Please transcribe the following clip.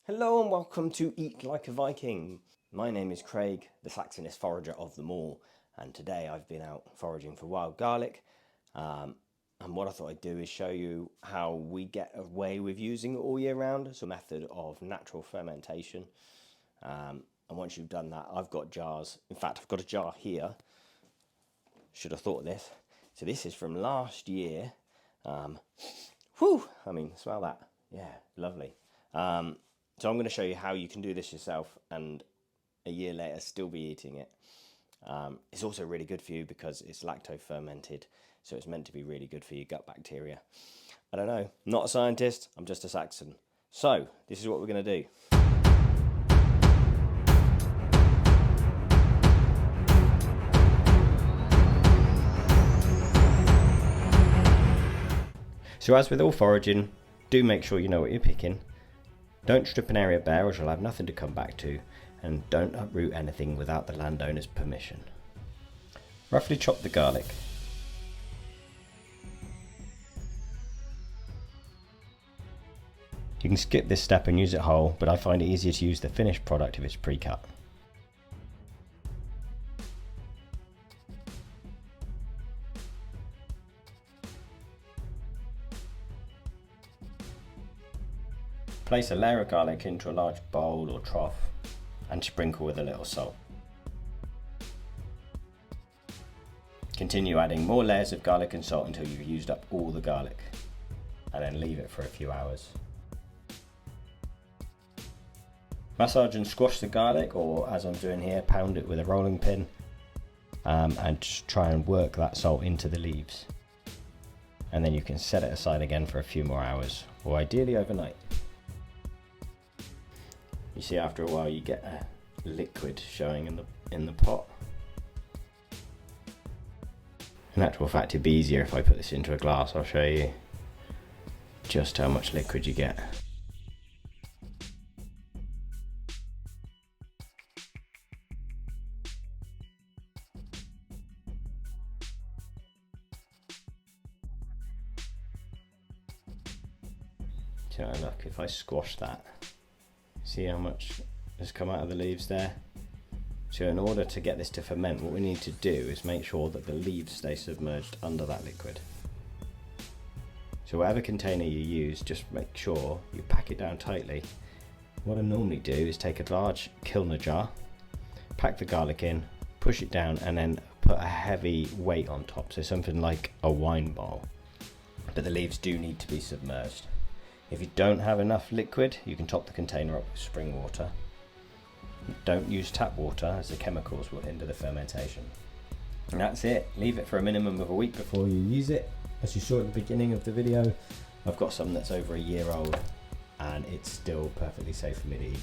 Hello and welcome to Eat Like a Viking. My name is Craig, the Saxonist forager of them all, and today I've been out foraging for wild garlic. And what I thought I'd do is show you how we get away with using it all year round. It's a method of natural fermentation. And once you've done that, I've got jars. In fact, I've got a jar here. Should have thought of this. So this is from last year. Whew! I mean, smell that. Yeah, lovely. So I'm going to show you how you can do this yourself and a year later still be eating it. It's also really good for you because it's lacto fermented, so it's meant to be really good for your gut bacteria. I don't know, not a scientist, I'm just a Saxon. So this is what we're going to do. So as with all foraging, do make sure you know what you're picking. Don't strip an area bare or you'll have nothing to come back to, and don't uproot anything without the landowner's permission. Roughly chop the garlic. You can skip this step and use it whole, but I find it easier to use the finished product if it's pre-cut. Place a layer of garlic into a large bowl or trough and sprinkle with a little salt. Continue adding more layers of garlic and salt until you've used up all the garlic, and then leave it for a few hours. Massage and squash the garlic, or as I'm doing here, pound it with a rolling pin, and just try and work that salt into the leaves. And then you can set it aside again for a few more hours, or ideally overnight. You see, after a while you get a liquid showing in the pot. In actual fact, it'd be easier if I put this into a glass. I'll show you just how much liquid you get. So look, if I squash that, see how much has come out of the leaves there? So in order to get this to ferment, what we need to do is make sure that the leaves stay submerged under that liquid. So whatever container you use, just make sure you pack it down tightly. What I normally do is take a large kilner jar, pack the garlic in, push it down, and then put a heavy weight on top, so something like a wine bowl. But the leaves do need to be submerged. If you don't have enough liquid, you can top the container up with spring water. Don't use tap water, as the chemicals will hinder the fermentation. And that's it. Leave it for a minimum of a week before you use it. As you saw at the beginning of the video, I've got some that's over a year old and it's still perfectly safe for me to eat.